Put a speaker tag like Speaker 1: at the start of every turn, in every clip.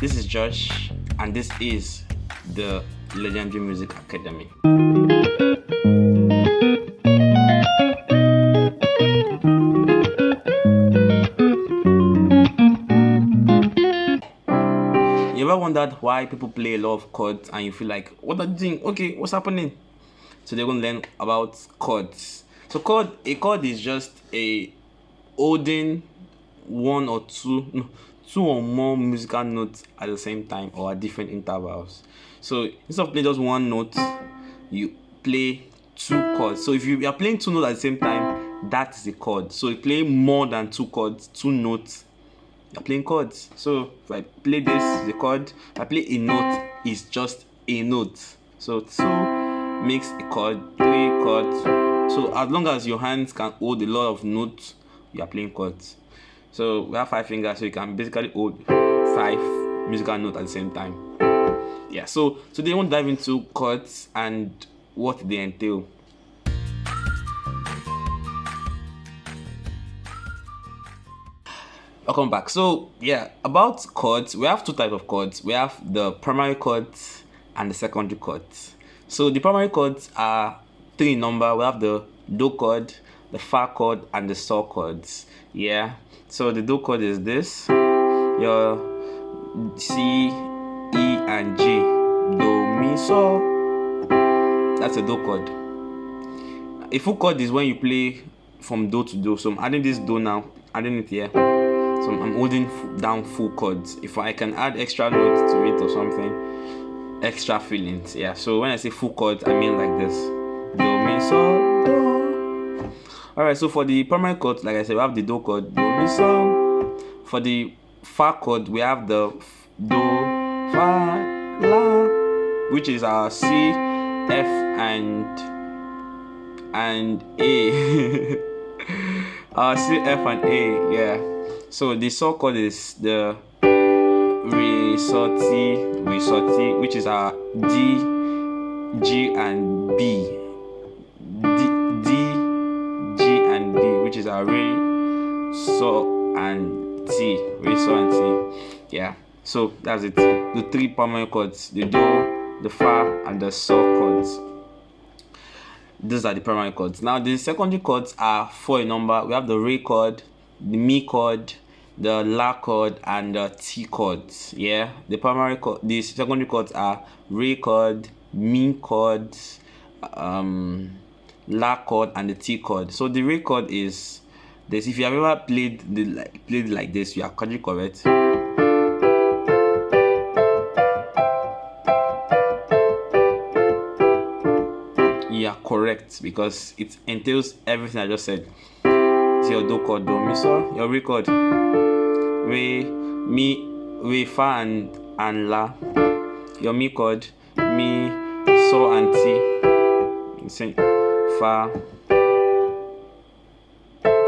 Speaker 1: This is Josh, and this is the Legendary Music Academy. You ever wondered why people play a lot of chords and you feel like, what are you doing? Okay, what's happening? So they're going to learn about chords. So a chord is just a holding one or two or more musical notes at the same time or at different intervals. So instead of playing just one note, you play two chords. So if you are playing two notes at the same time, that is a chord. So you play more than two chords, two notes, you're playing chords. So if I play this, the chord. If I play a note, it's just a note. So two makes a chord, three chords. So as long as your hands can hold a lot of notes, you are playing chords. So we have 5 fingers, so you can basically hold 5 musical notes at the same time. Yeah, so today I want to dive into chords and what they entail. Welcome back. So yeah, about chords, we have two types of chords. We have the primary chords and the secondary chords. So the primary chords are 3 in number. We have the do chord, the fa chord, and the sol chords. Yeah. So the do chord is this: your C, E, and G. Do, mi, sol. That's a do chord. A full chord is when you play from do to do. So I'm adding this do now, adding it here. So I'm holding down full chords. If I can add extra notes to it or something, extra feelings. Yeah. So when I say full chords, I mean like this: do, mi, sol, do. Alright, so for the primary chord, like I said, we have the do chord, do, mi, sol. For the fa chord, we have the do, fa, la, which is our C, F, and A. Our C, F, and A, yeah. So the sol chord is the re, sol, ti, which is our D, G, and B. Which is our re, sol, and ti. Re, sol, and ti. Yeah. So that's it. The 3 primary chords: the do, the fa, and the sol chords. These are the primary chords. Now the secondary chords are 4 in number. We have the re chord, the mi chord, the la chord, and the ti chords. Yeah. The secondary chords are re chord, mi chord, la chord, and the ti chord. So the re chord is this. If you have ever played like this, you are actually correct. You are correct because it entails everything I just said. It's your do chord, do, mi, sol. Your re chord, re, mi, re, fa, and la. Your mi chord, mi, sol, and ti. Sing fa.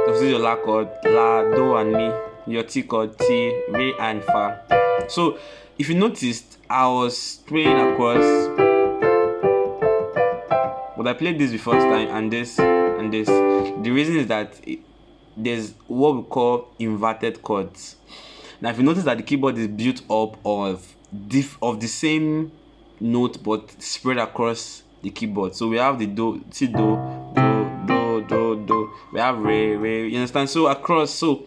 Speaker 1: This is your la chord, la, do, and mi. Your ti chord, ti, re, and fa. So if you noticed, I was playing across, but I played this the first time and this and this. The reason is that there's what we call inverted chords. Now if you notice that the keyboard is built up of the same note but spread across the keyboard. So we have the do, si, do, do. We have re. You understand? So across, so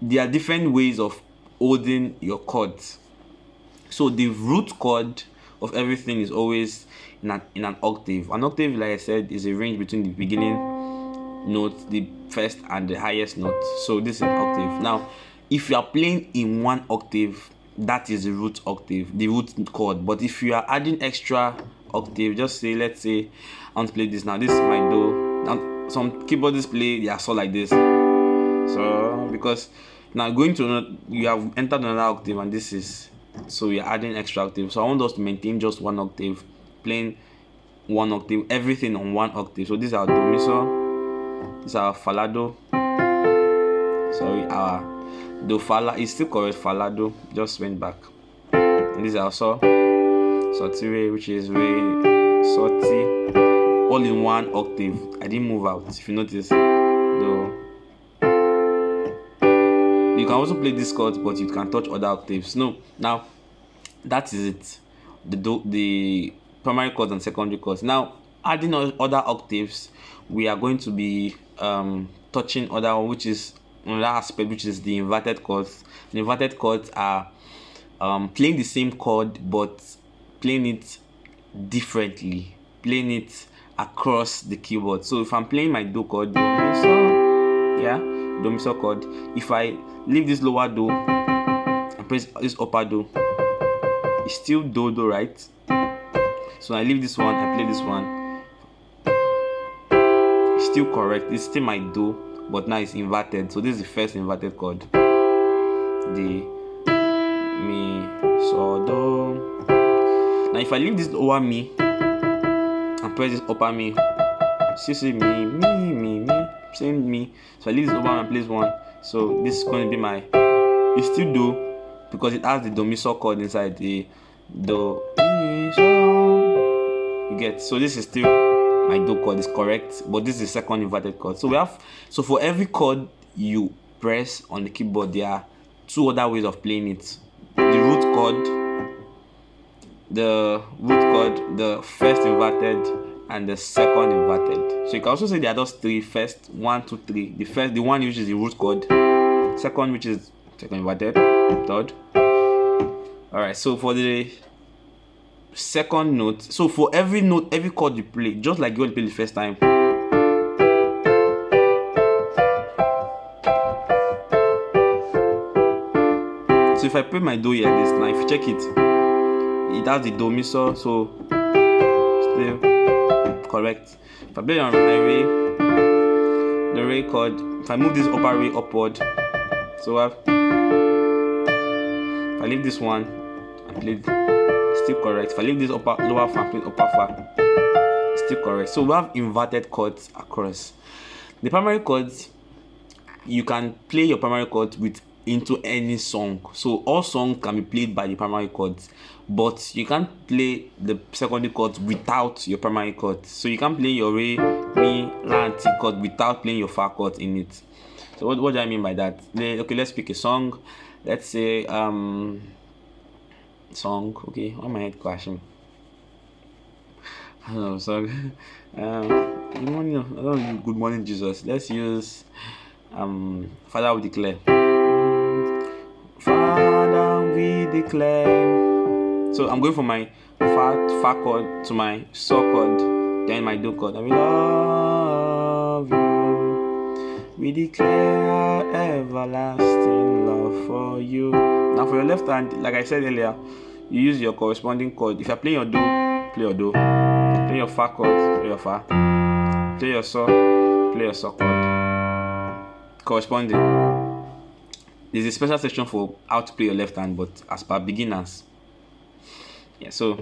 Speaker 1: there are different ways of holding your chords. So the root chord of everything is always in an octave. An octave, like I said, is a range between the beginning note, the first, and the highest note. So this is an octave. Now, if you are playing in one octave, that is the root octave, the root chord. But if you are adding extra octave, just say, let's say I want to play this now. This is my do. Now, some keyboardists play their sol like this. So because now you have entered another octave, and this is, so you're adding extra octave. So I want us to maintain just one octave, playing one octave, everything on one octave. So this is our do, mi, sol. This is our fa, la, do. Sorry, our do, fa, la is still correct. Fa, la, do just went back. And this is our sol, sol, ti, re, which is re, sol, ti, all in one octave. I didn't move out. If you notice, do. You can also play these chords, but you can touch other octaves. No, now That is it. The primary chords and secondary chords. Now, adding other octaves, we are going to be touching other one, which is another aspect, which is the inverted chords. The inverted chords are playing the same chord but playing it differently, playing it across the keyboard. So if I'm playing my do chord, do mi so, yeah, do mi so chord. If I leave this lower do and press this upper do, it's still do, right? So I leave this one, I play this one, it's still correct. It's still my do, but now it's inverted. So this is the first inverted chord, the mi so do. Now if I leave this lower mi and press this upper mi, see mi, same mi. So I leave this upper and play this one. So this is going to be my, it's still do because it has the do mi so chord inside, the do mi so. You get? So this is still my do chord, is correct, but this is the second inverted chord. So we have, so for every chord you press on the keyboard, there are two other ways of playing it. The root chord, the first inverted, and the second inverted. So you can also say there are those three: first, 1, 2, 3. The first, the one which is the root chord, second which is second inverted, third. Alright, so for the second note, so for every note, every chord you play, just like you play the first time, so if I play my do here, this now, if you check it, it has the do mi so, so still correct. If I play on my re, the re chord, if I move this upper re upward, so if I leave this one and play, still correct. If I leave this lower fa and play upper fa, still correct. So we have inverted chords across. The primary chords, you can play your primary chords into any song. So all songs can be played by the primary chords, but you can't play the secondary chords without your primary chords. So you can play your re, mi, la, and ti chord without playing your fa chords in it. So what do I mean by that? Okay, let's pick a song. Let's say song. Okay, why my head crashing? I don't know, song. Good morning, good morning, Jesus. Let's use Father we declare. Father we declare. So I'm going from my fa chord to my so chord, then my do chord. And we love you. We declare our everlasting love for you. Now for your left hand, like I said earlier, you use your corresponding chord. If you're playing your do, play your do. Play your fa chord, play your fa. Play your so chord. Corresponding. There's a special section for how to play your left hand, but as per beginners. Yeah, so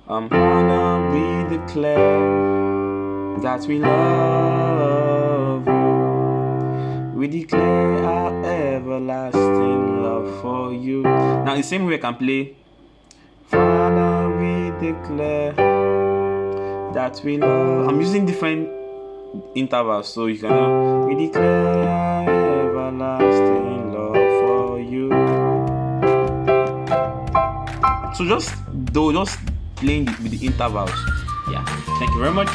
Speaker 1: Father, we declare that we love you. We declare our everlasting love for you. Now the same way I can play Father, we declare that we love. I'm using different intervals, so you can we declare our everlasting love for you. So just playing with the intervals. Yeah, thank you very much.